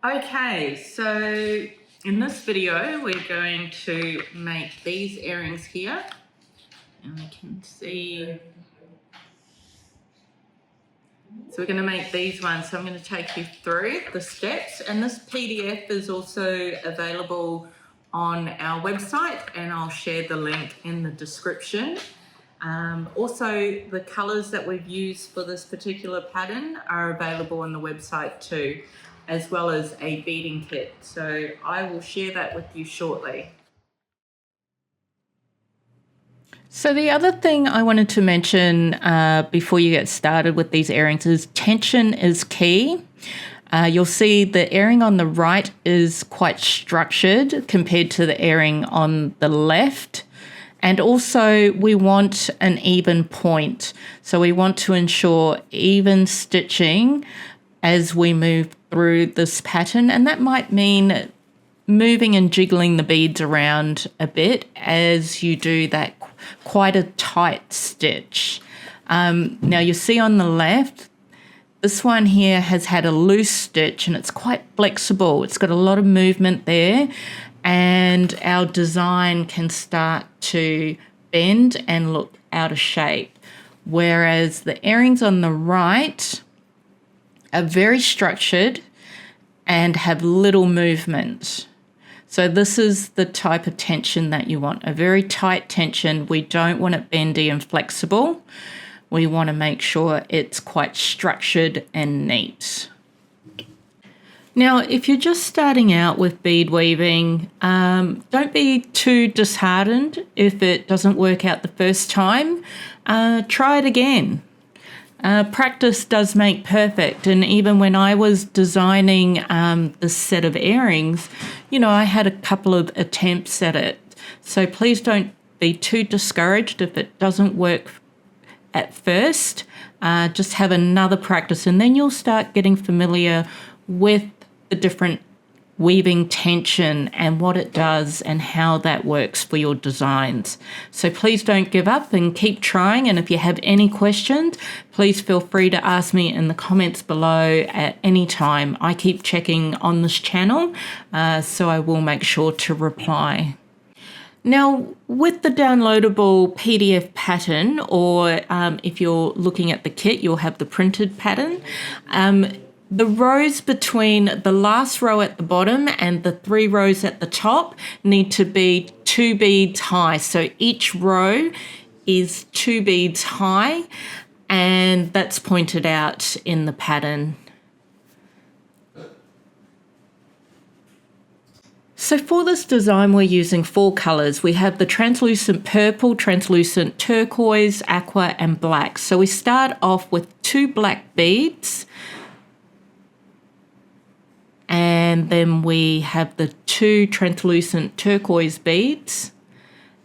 Okay, so in this video we're going to make these earrings here, and we can see, so we're going to make these ones. So I'm going to take you through the steps, and this PDF is also available on our website, and I'll share the link in the description. Also, the colours that we've used for this particular pattern are available on the website too, as well as a beading kit. So I will share that with you shortly. So the other thing I wanted to mention before you get started with these earrings is tension is key. You'll see the earring on the right is quite structured compared to the earring on the left. And also we want an even point. So we want to ensure even stitching as we move through this pattern. And that might mean moving and jiggling the beads around a bit as you do that quite a tight stitch. Now you see on the left, this one here has had a loose stitch and it's quite flexible. It's got a lot of movement there, and our design can start to bend and look out of shape. Whereas the earrings on the right are very structured and have little movement. So this is the type of tension that you want, a very tight tension. We don't want it bendy and flexible. We want to make sure it's quite structured and neat. Now, if you're just starting out with bead weaving, don't be too disheartened if it doesn't work out the first time. Try it again. Practice does make perfect, and even when I was designing this set of earrings, you know, I had a couple of attempts at it. So please don't be too discouraged if it doesn't work at first. Just have another practice, and then you'll start getting familiar with the different weaving tension and what it does and how that works for your designs. So please don't give up and keep trying. And if you have any questions, please feel free to ask me in the comments below at any time. I keep checking on this channel, so I will make sure to reply. Now, with the downloadable PDF pattern, or if you're looking at the kit, you'll have the printed pattern. The rows between the last row at the bottom and the 3 rows at the top need to be 2 beads high. So each row is 2 beads high, and that's pointed out in the pattern. So for this design, we're using 4 colours. We have the translucent purple, translucent turquoise, aqua, and black. So we start off with 2 black beads, and then we have the 2 translucent turquoise beads,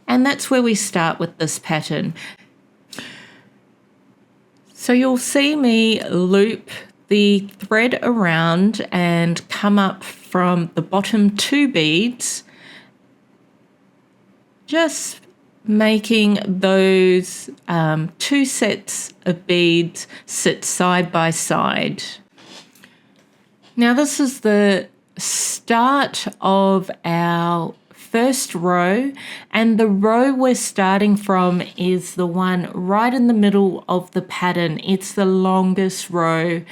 and that's where we start with this pattern. So you'll see me loop the thread around and come up from the bottom 2 beads, just making those 2 sets of beads sit side by side. Now this is the start of our first row, and the row we're starting from is the one right in the middle of the pattern. It's the longest row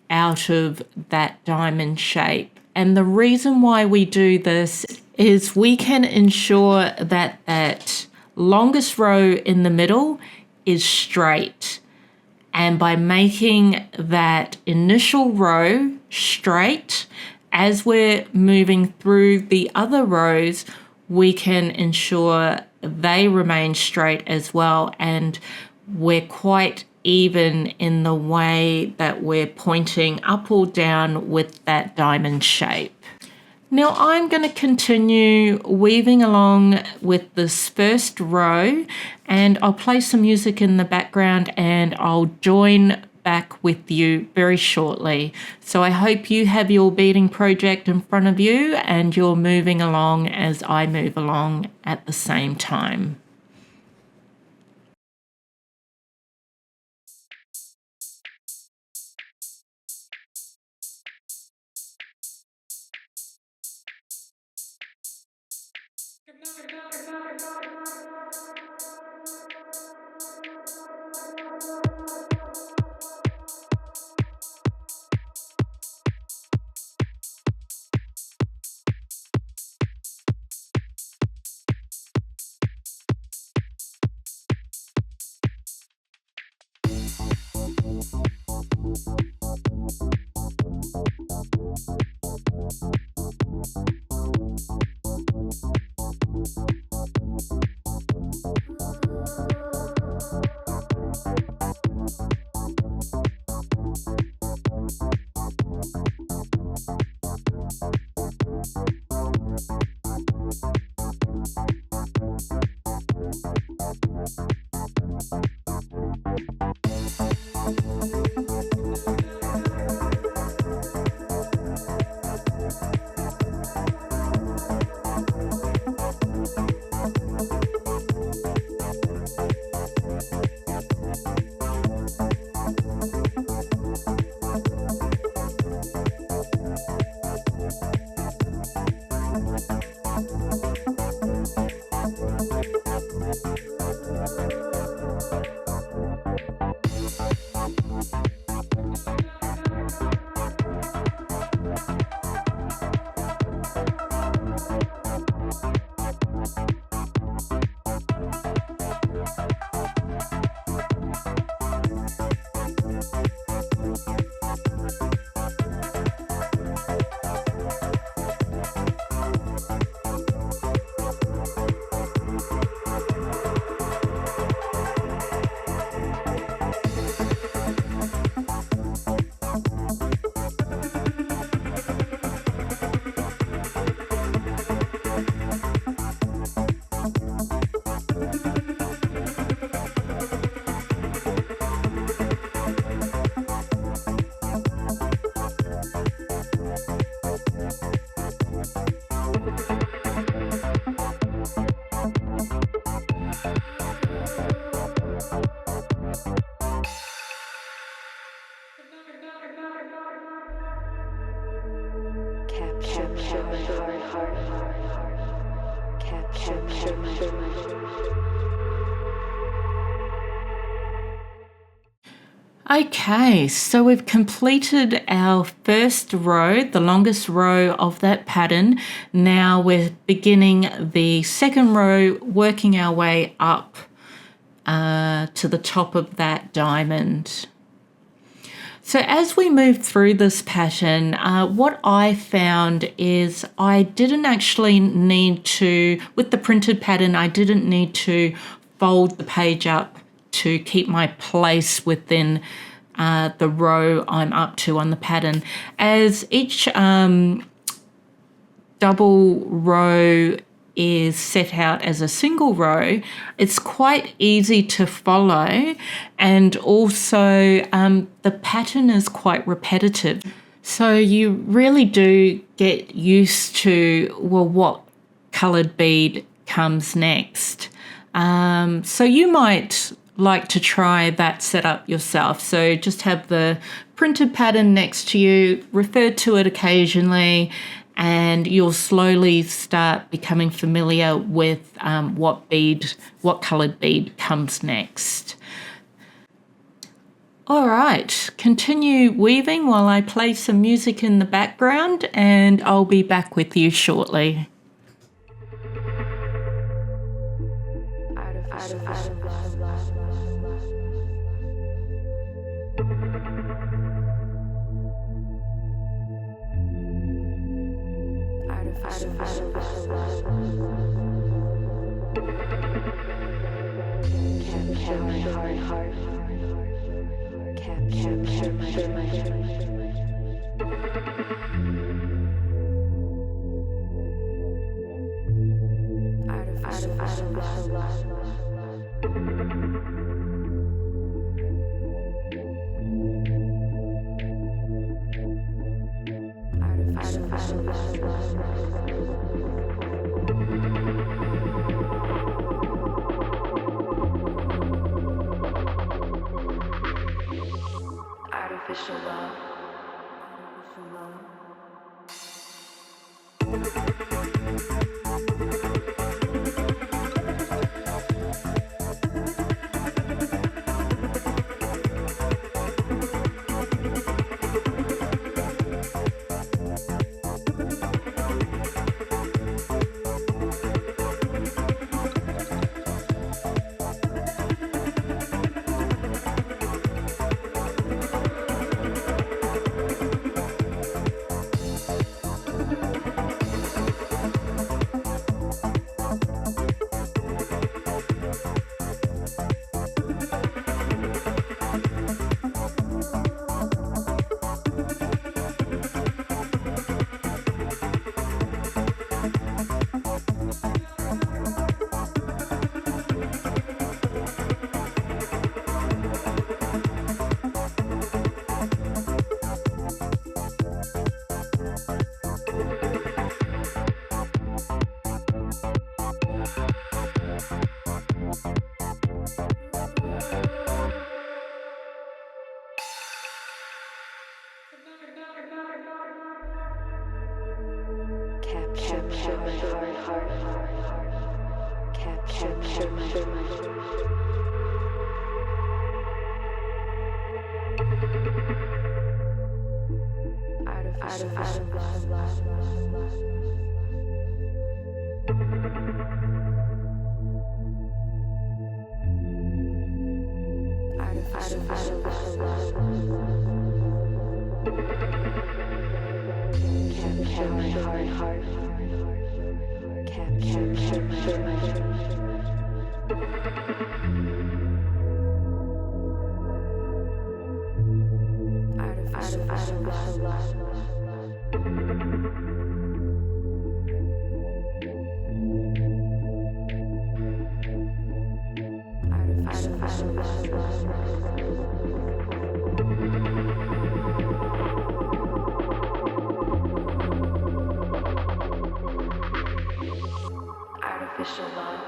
out of that diamond shape. And the reason why we do this is we can ensure that that longest row in the middle is straight. And by making that initial row straight, as we're moving through the other rows, we can ensure they remain straight as well. And we're quite even in the way that we're pointing up or down with that diamond shape. Now I'm going to continue weaving along with this first row, and I'll play some music in the background and I'll join back with you very shortly. So I hope you have your beading project in front of you and you're moving along as I move along at the same time. Okay, so we've completed our first row, the longest row of that pattern. Now we're beginning the second row, working our way up to the top of that diamond. So as we move through this pattern, what I found is I didn't actually need to, with the printed pattern, I didn't need to fold the page up to keep my place within the row I'm up to on the pattern. As each double row is set out as a single row, it's quite easy to follow, and also the pattern is quite repetitive. So you really do get used to, well, what coloured bead comes next. So you might like to try that setup yourself. So just have the printed pattern next to you, refer to it occasionally, and you'll slowly start becoming familiar with what coloured bead comes next. All right, continue weaving while I play some music in the background, and I'll be back with you shortly. Artificial love. Artificial love.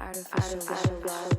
artificial blood.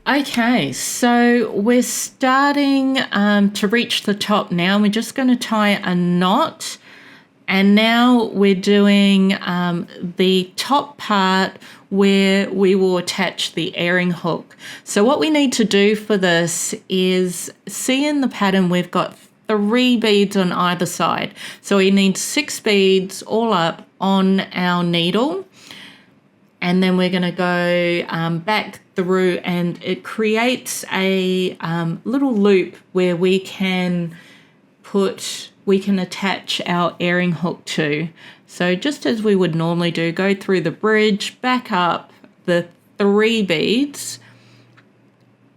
Okay, so we're starting to reach the top now. We're just going to tie a knot, and now we're doing the top part where we will attach the earring hook. So what we need to do for this is, see in the pattern we've got 3 beads on either side. So we need 6 beads all up on our needle. And then we're going to go back through, and it creates a little loop where we can attach our earring hook to. So just as we would normally do, go through the bridge, back up the 3 beads,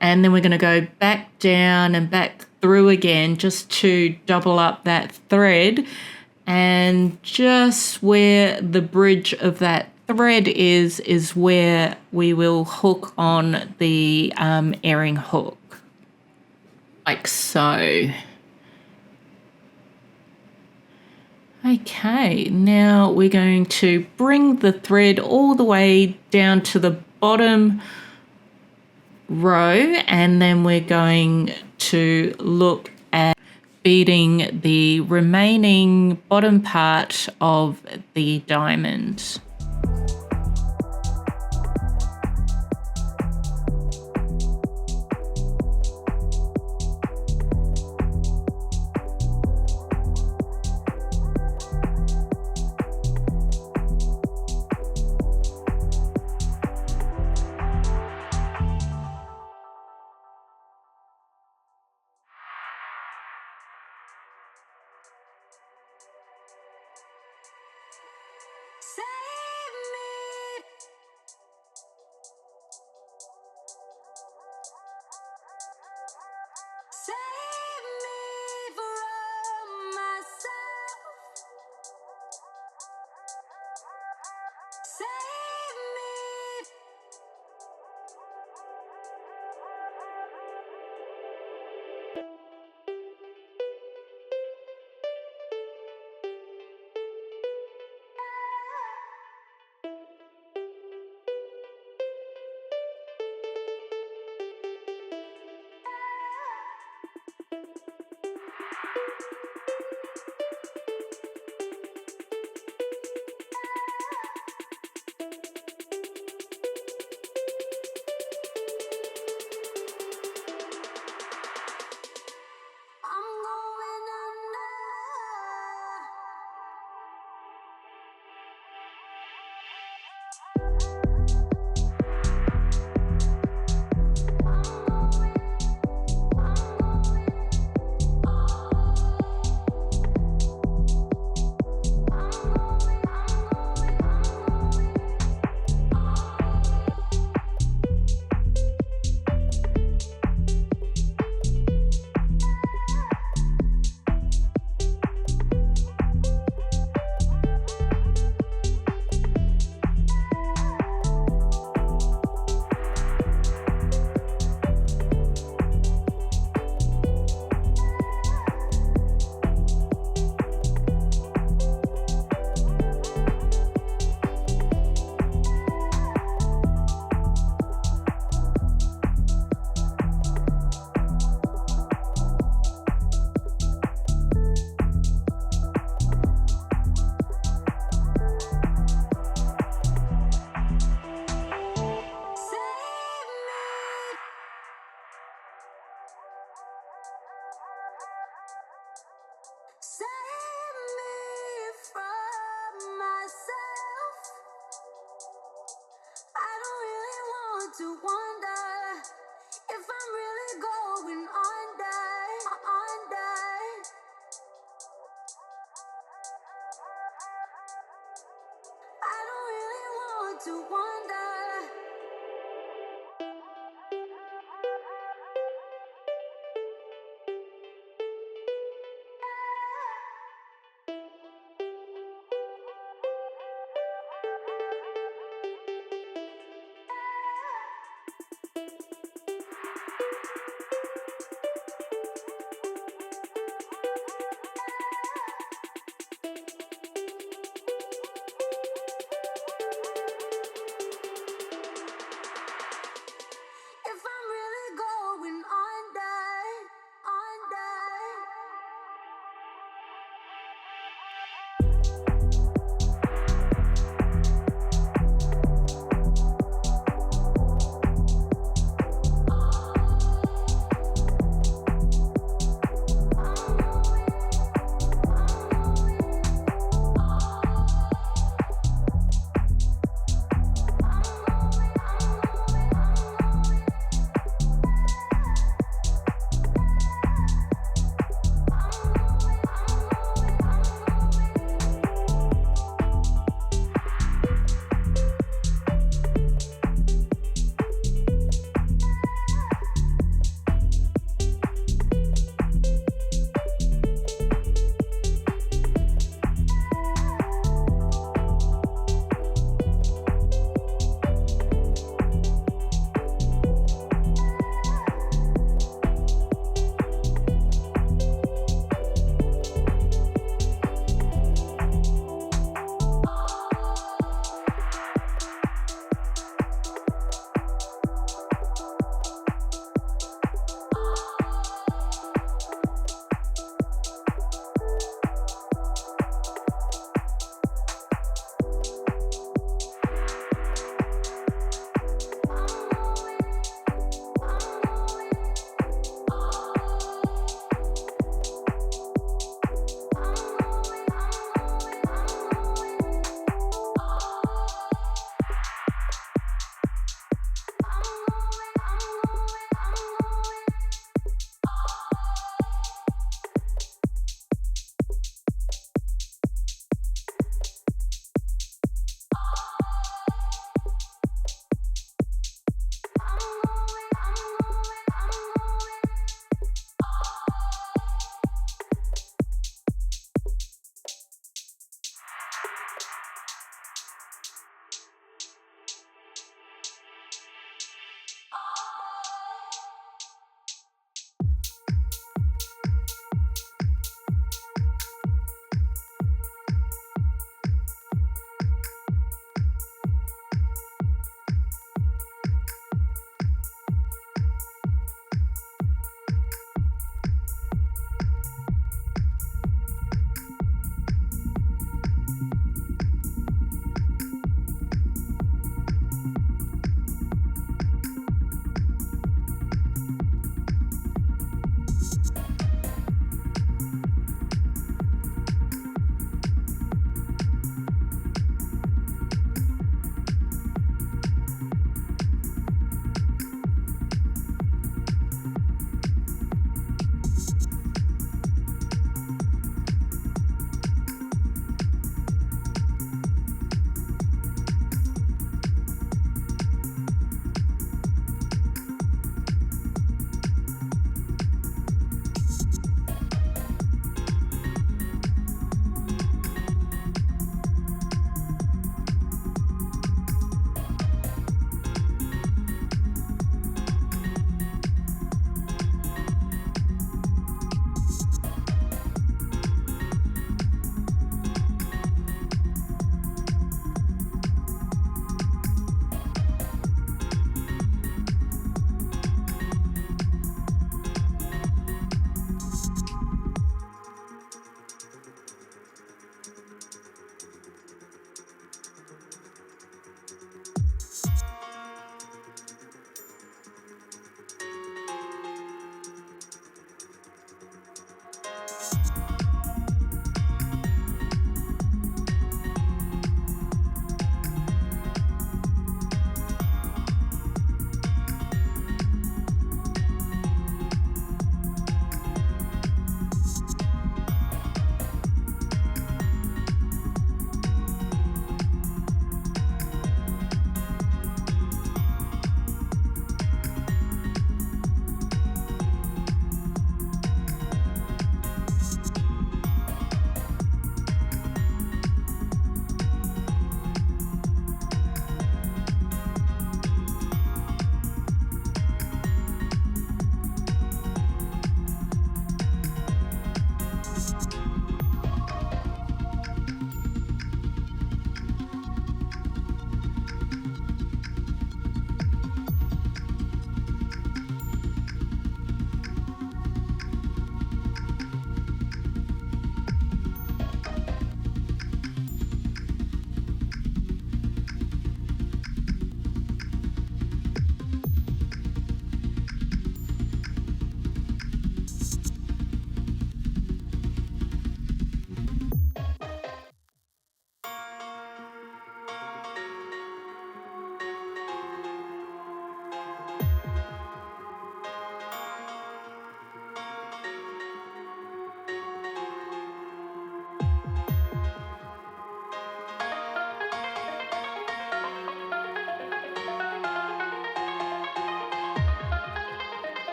and then we're going to go back down and back through again just to double up that thread. And just where the bridge of that thread is where we will hook on the earring hook, like so. Okay, now we're going to bring the thread all the way down to the bottom row, and then we're going to look at beading the remaining bottom part of the diamond. I don't really want to wonder if I'm really going under, under. I don't really want to wonder.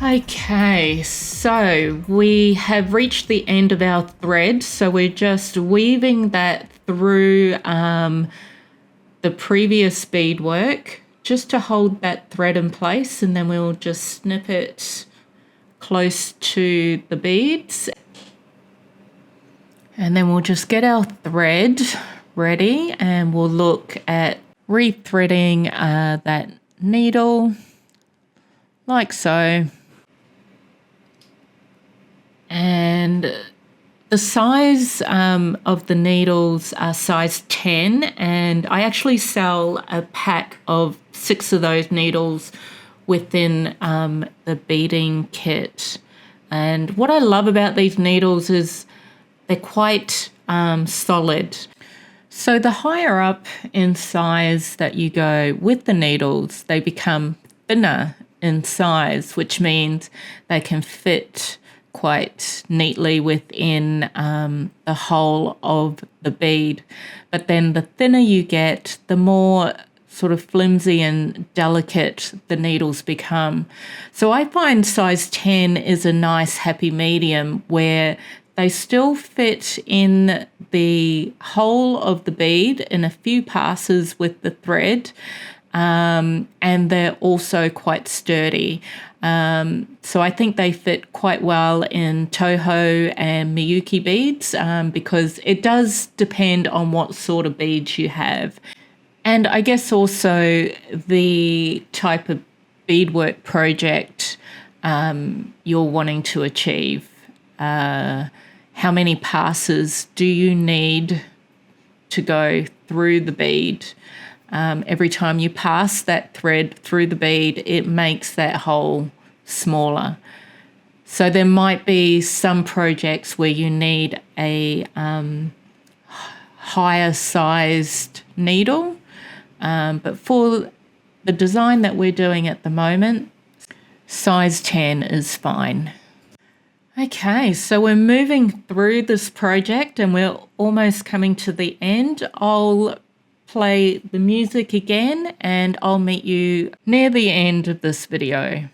Okay, so we have reached the end of our thread. So we're just weaving that through the previous beadwork just to hold that thread in place, and then we'll just snip it close to the beads. And then we'll just get our thread ready and we'll look at rethreading that needle like so. And the size of the needles are size 10, and I actually sell a pack of 6 of those needles within the beading kit. And what I love about these needles is they're quite solid. So the higher up in size that you go with the needles, they become thinner in size, which means they can fit quite neatly within the hole of the bead. But then the thinner you get, the more sort of flimsy and delicate the needles become. So I find size 10 is a nice happy medium where they still fit in the hole of the bead in a few passes with the thread, and they're also quite sturdy. So I think they fit quite well in Toho and Miyuki beads because it does depend on what sort of beads you have. And I guess also the type of beadwork project you're wanting to achieve. How many passes do you need to go through the bead? Every time you pass that thread through the bead, it makes that hole smaller. So there might be some projects where you need a higher sized needle, but for the design that we're doing at the moment, size 10 is fine. Okay, so we're moving through this project and we're almost coming to the end. I'll play the music again and I'll meet you near the end of this video.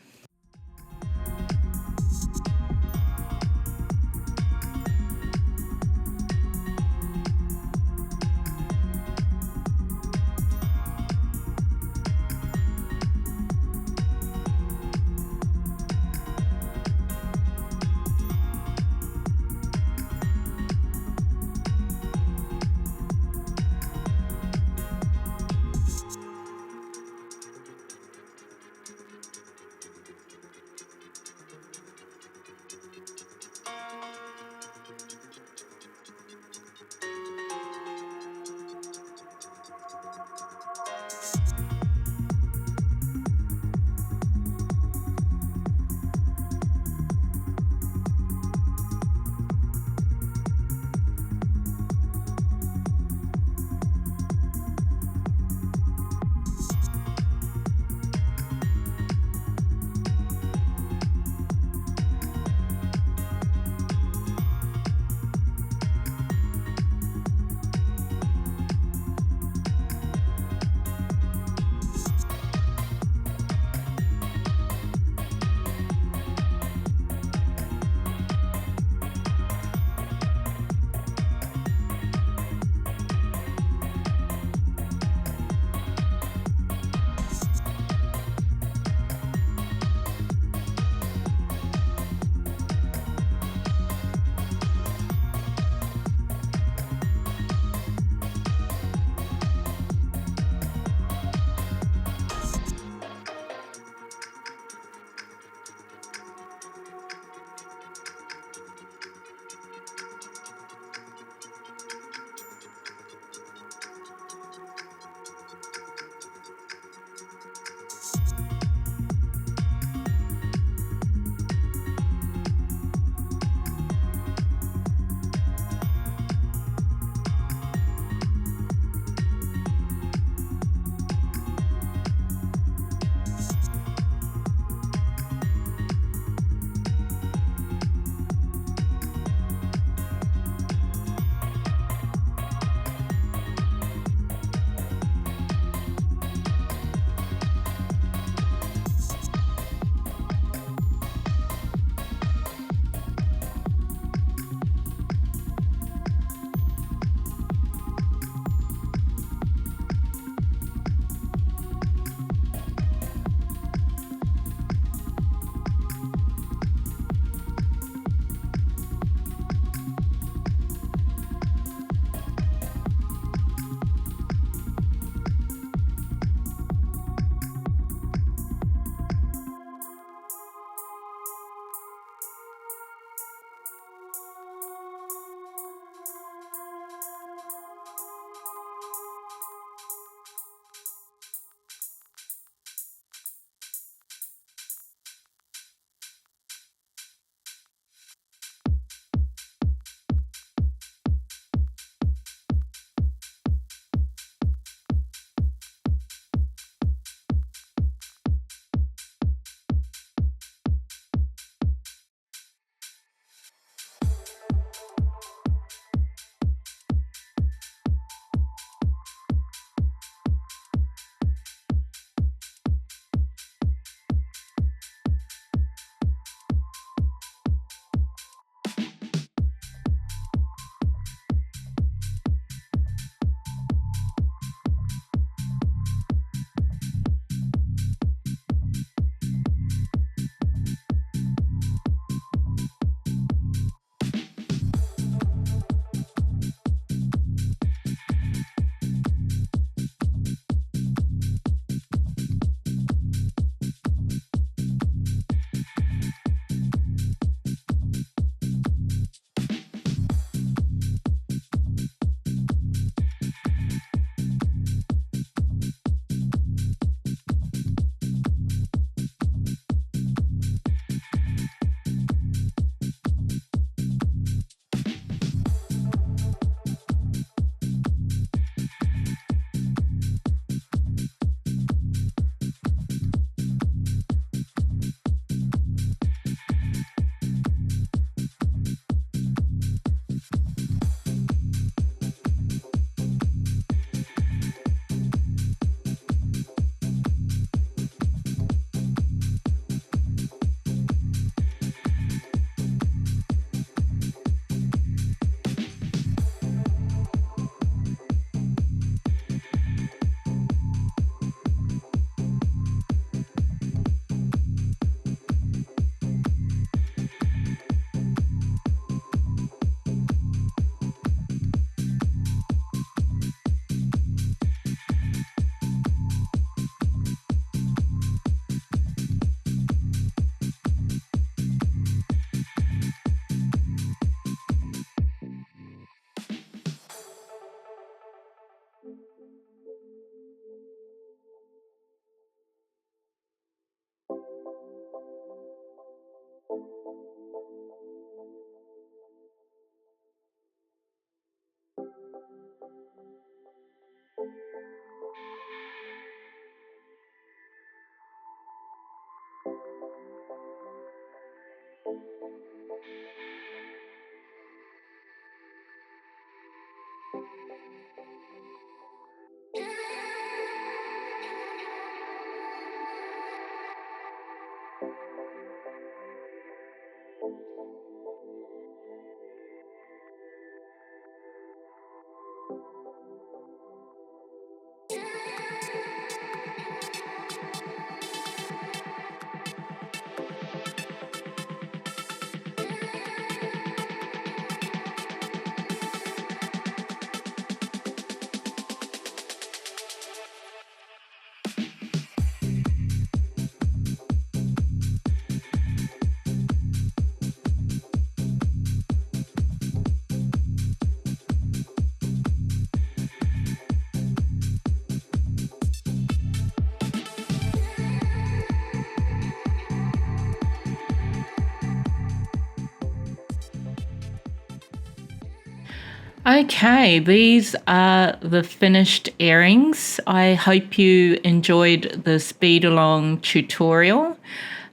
Okay, these are the finished earrings. I hope you enjoyed this bead-along tutorial.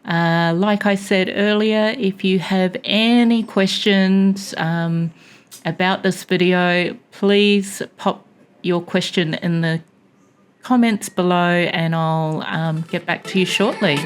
Like I said earlier, if you have any questions about this video, please pop your question in the comments below and I'll get back to you shortly.